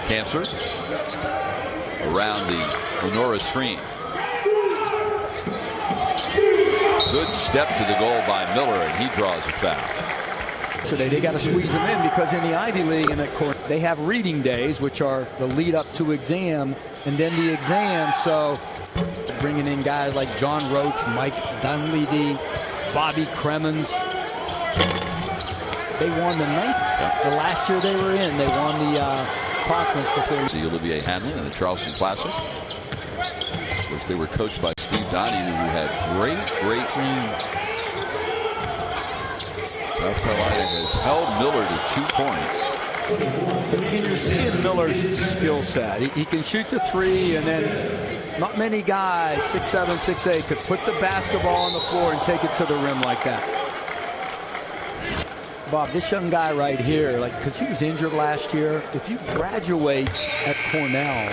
Cancer around the Lenora screen. Good step to the goal by Miller, and he draws a foul. So they got to squeeze them in, because in the Ivy League and at Cornell, they have reading days, which are the lead up to exam, and then the exam. So bringing in guys like John Roach, Mike Dunleavy, Bobby Cremens. They won the ninth. The last year they were in, they won the conference before. See Olivier Hanlon in the Charleston Classic. Of course, they were coached by Steve Donahue, who had great teams. South Carolina has held Miller to 2 points. And you're seeing Miller's skill set. He can shoot the three, and then not many guys, 6'7", 6'8", could put the basketball on the floor and take it to the rim like that. Bob, this young guy right here, because he was injured last year, if you graduate at Cornell,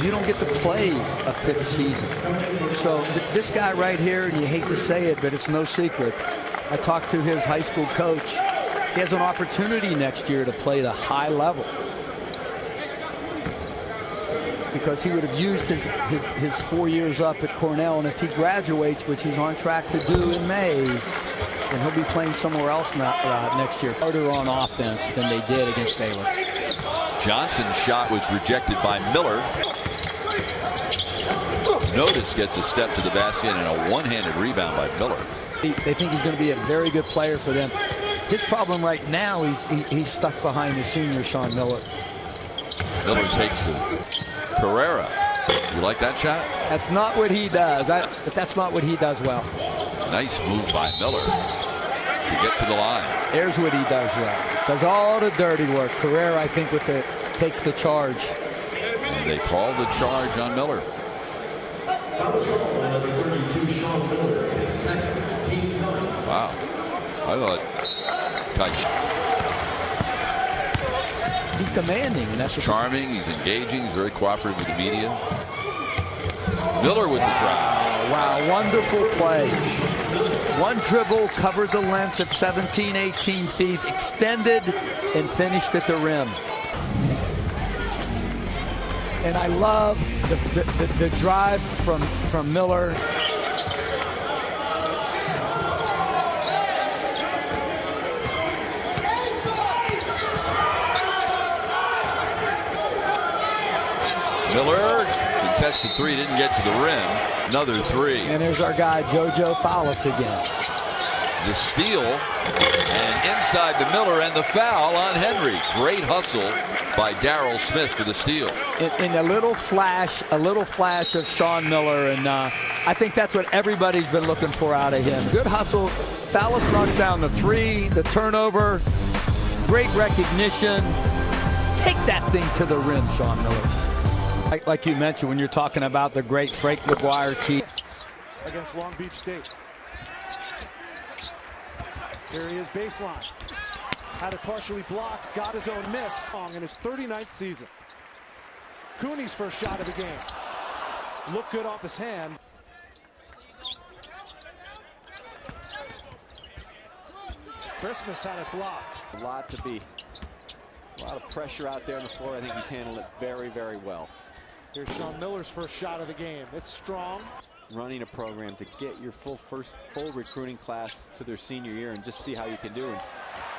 you don't get to play a 5th season. So this guy right here, and you hate to say it, but it's no secret, I talked to his high school coach. He has an opportunity next year to play the high level, because he would have used his 4 years up at Cornell, and if he graduates, which he's on track to do in May, and he'll be playing somewhere else next year. Harder on offense than they did against Baylor. Johnson's shot was rejected by Miller. Notice gets a step to the basket and a one-handed rebound by Miller. They think he's going to be a very good player for them. His problem right now is he's stuck behind the senior Shawn Miller. Miller takes the Pereira. You like that shot? That's not what he does. But that's not what he does well. Nice move by Miller to get to the line. Here's what he does well. Does all the dirty work. Carrera, I think, takes the charge. And they call the charge on Miller. Wow. I thought he's demanding. And that's charming. He's engaging. He's very cooperative with the media. Miller with the drive. Wow, wonderful play. One dribble, covered the length of 17, 18 feet, extended, and finished at the rim. And I love the drive from Miller. Miller contested three, didn't get to the rim. Another three. And there's our guy, JoJo Fowlis again. The steal, and inside to Miller, and the foul on Henry. Great hustle by Darrell Smith for the steal. In a little flash of Shawn Miller, and I think that's what everybody's been looking for out of him. Good hustle. Fowlis knocks down the three, the turnover, great recognition. Take that thing to the rim, Shawn Miller. Like you mentioned, when you're talking about the great Frank McGuire team. Against Long Beach State. Here he is, baseline. Had it partially blocked, got his own miss in his 39th season. Cooney's first shot of the game. Looked good off his hand. Christmas had it blocked. A lot of pressure out there on the floor. I think he's handled it very, very well. Here's Shawn Miller's first shot of the game. It's strong. Running a program to get your full recruiting class to their senior year and just see how you can do. And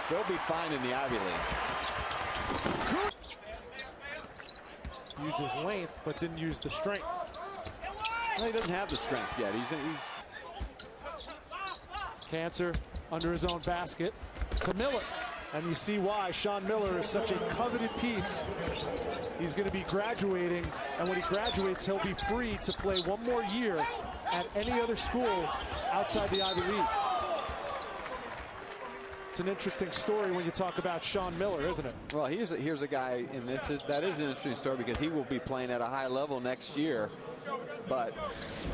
they'll be fine in the Ivy League. Used his length, but didn't use the strength. Well, he doesn't have the strength yet. He's Cancer under his own basket to Miller. And you see why Shawn Miller is such a coveted piece. He's going to be graduating, and when he graduates, he'll be free to play one more year at any other school outside the Ivy League. It's an interesting story when you talk about Shawn Miller, isn't it? Well, here's a guy in this. That is an interesting story because he will be playing at a high level next year. But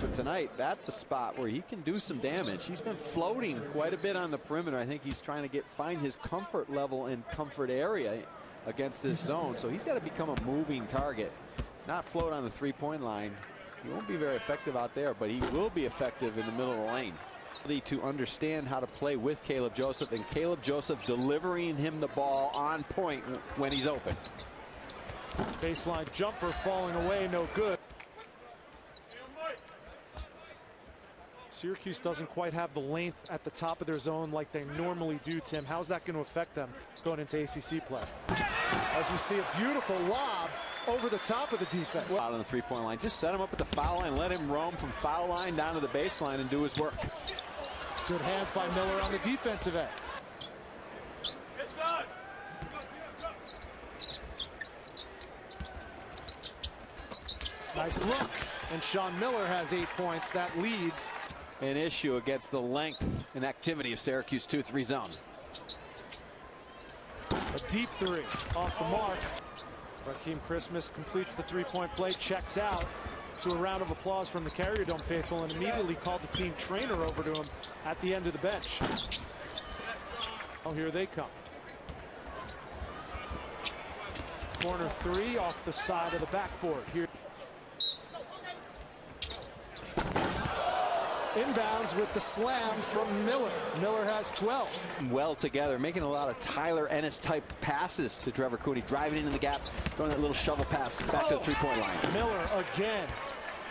for tonight, that's a spot where he can do some damage. He's been floating quite a bit on the perimeter. I think he's trying to find his comfort level and comfort area against this zone. So he's got to become a moving target, not float on the three-point line. He won't be very effective out there, but he will be effective in the middle of the lane. To understand how to play with Caleb Joseph, and Caleb Joseph delivering him the ball on point when he's open. Baseline jumper falling away, no good. Syracuse doesn't quite have the length at the top of their zone like they normally do, Tim. How's that going to affect them going into ACC play? As we see a beautiful lob over the top of the defense. Out on the three-point line. Just set him up at the foul line. Let him roam from foul line down to the baseline and do his work. Good hands by Miller on the defensive end. Nice look. And Shawn Miller has 8 points. That leads. An issue against the length and activity of Syracuse 2-3 zone. A deep three off the mark. Rakeem Christmas completes the three-point play, checks out to a round of applause from the Carrier Dome faithful, and immediately called the team trainer over to him at the end of the bench. Oh, here they come. Corner three off the side of the backboard. Here. Inbounds with the slam from Miller. Miller has 12. Well together, making a lot of Tyler Ennis type passes to Trevor Cooney, driving into the gap, throwing that little shovel pass back to the three-point line. Miller again,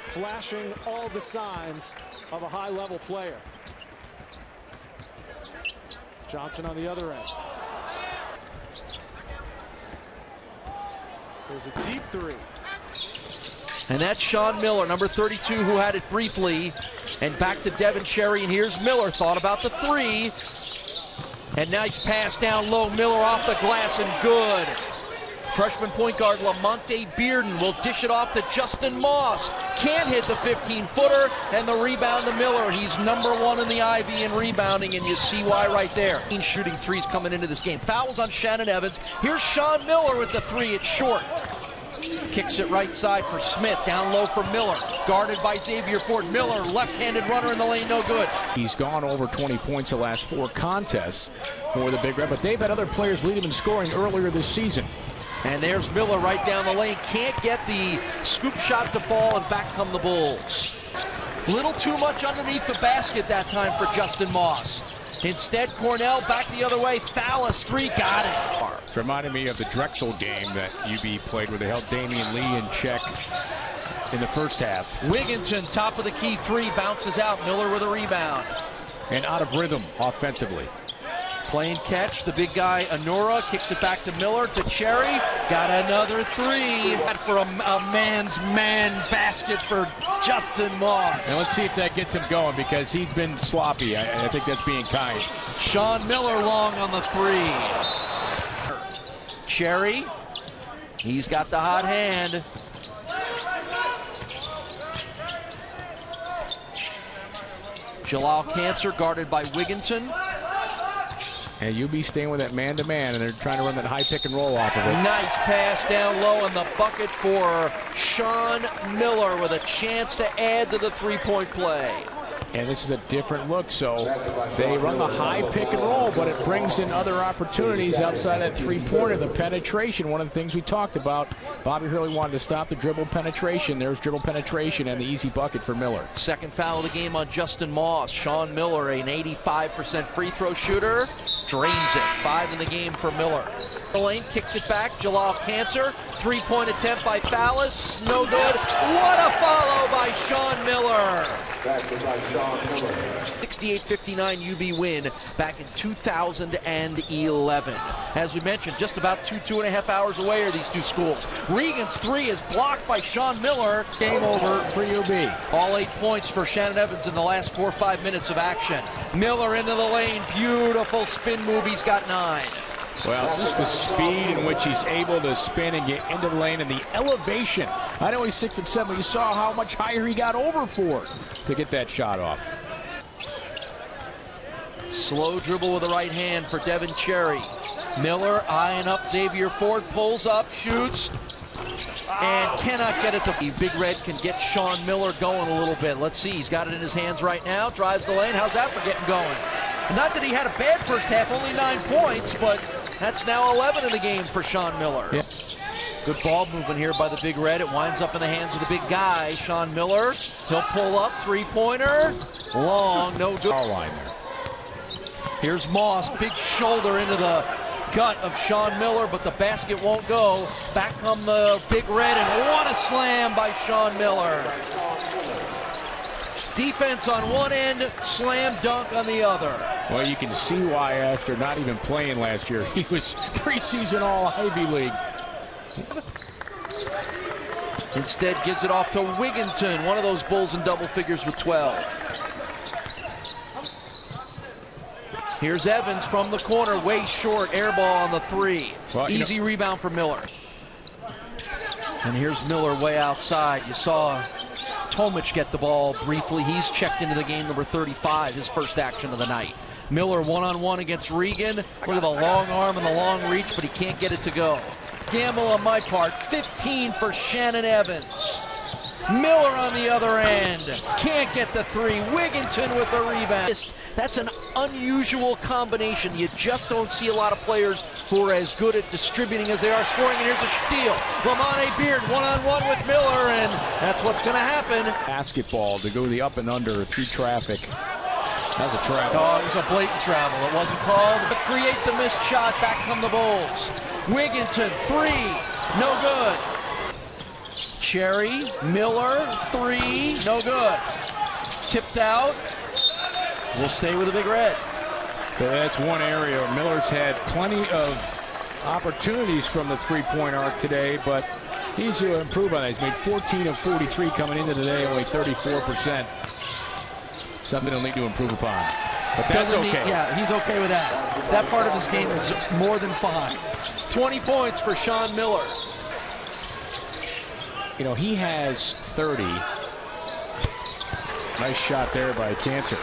flashing all the signs of a high-level player. Johnson on the other end. There's a deep three. And that's Shawn Miller, number 32, who had it briefly. And back to Devin Cherry, and here's Miller. Thought about the three. And nice pass down low. Miller off the glass and good. Freshman point guard Lamonte Bearden will dish it off to Justin Moss. Can't hit the 15-footer, and the rebound to Miller. He's #1 in the Ivy in rebounding, and you see why right there. Shooting threes coming into this game. Fouls on Shannon Evans. Here's Shawn Miller with the three. It's short. Kicks it right side for Smith. Down low for Miller. Guarded by Xavier Ford. Miller, left-handed runner in the lane, no good. He's gone over 20 points the last 4 contests for the Big Red, but they've had other players lead him in scoring earlier this season. And there's Miller right down the lane. Can't get the scoop shot to fall, and back come the Bulls. Little too much underneath the basket that time for Justin Moss. Instead, Cornell back the other way. Fallis, three, got it. It's reminding me of the Drexel game that UB played where they held Damian Lee in check in the first half. Wigginton, top of the key three, bounces out. Miller with a rebound. And out of rhythm offensively. Playing catch, the big guy, Anura, kicks it back to Miller, to Cherry. Got another three. For a man's man basket for Justin Moss. And let's see if that gets him going, because he's been sloppy. I think that's being kind. Shawn Miller long on the three. Cherry, he's got the hot hand. Jalal Cancer guarded by Wigginton. And UB staying with that man-to-man, and they're trying to run that high pick and roll off of it. Nice pass down low, and the bucket for Shawn Miller with a chance to add to the three-point play. And this is a different look, so they run the high pick and roll, but it brings in other opportunities outside that three-pointer. The penetration, one of the things we talked about. Bobby Hurley wanted to stop the dribble penetration. There's dribble penetration and the easy bucket for Miller. Second foul of the game on Justin Moss. Shawn Miller, an 85% free throw shooter, drains it. 5 in the game for Miller. Lane kicks it back. Jalal Cancer, three-point attempt by Fallis, no good. What a follow by Shawn Miller. 68-59 UB win back in 2011. As we mentioned, just about 2.5 hours away are these two schools. Regan's three is blocked by Shawn Miller. Game over for UB. All 8 points for Shannon Evans in the last 4 or 5 minutes of action. Miller into the lane, beautiful spin move. He's got 9. Well, just the speed in which he's able to spin and get into the lane, and the elevation. I know he's 6'7", but you saw how much higher he got over for to get that shot off. Slow dribble with the right hand for Devin Cherry. Miller eyeing up Xavier Ford, pulls up, shoots, and cannot get it to. Big Red can get Shawn Miller going a little bit. Let's see, he's got it in his hands right now, drives the lane. How's that for getting going? Not that he had a bad first half, only 9 points, but that's now 11 in the game for Shawn Miller. Yeah. Good ball movement here by the Big Red. It winds up in the hands of the big guy, Shawn Miller. He'll pull up, three-pointer, long, no good. Line there. Here's Moss, big shoulder into the gut of Shawn Miller, but the basket won't go. Back come the Big Red, and what a slam by Shawn Miller. Defense on one end, slam dunk on the other. Well, you can see why after not even playing last year. He was preseason all Ivy League. Instead gives it off to Wigginton, one of those Bulls in double figures with 12. Here's Evans from the corner, way short, air ball on the three. Well, easy rebound for Miller. And here's Miller way outside. You saw Tomic get the ball briefly. He's checked into the game, number 35, his first action of the night. Miller one-on-one against Regan. Look at the long arm and the long reach, but he can't get it to go. Gamble on my part, 15 for Shannon Evans. Miller on the other end, can't get the three. Wigginton with the rebound. That's an unusual combination. You just don't see a lot of players who are as good at distributing as they are scoring. And here's a steal. Lamont Beard one-on-one with Miller, and that's what's going to happen. Basketball to go the up and under through traffic. That was a travel. Oh, it was a blatant travel. It wasn't called. But create the missed shot. Back come the Bulls. Wigginton, three, no good. Cherry, Miller, three, no good. Tipped out. We'll stay with the Big Red. That's one area where Miller's had plenty of opportunities from the three-point arc today, but he's to improve on that. He's made 14 of 43 coming into today, only 34%. Something he'll need to improve upon. But that's okay. Yeah, he's okay with that. That part of his game is more than fine. 20 points for Shawn Miller. You know, he has 30. Nice shot there by Cancer.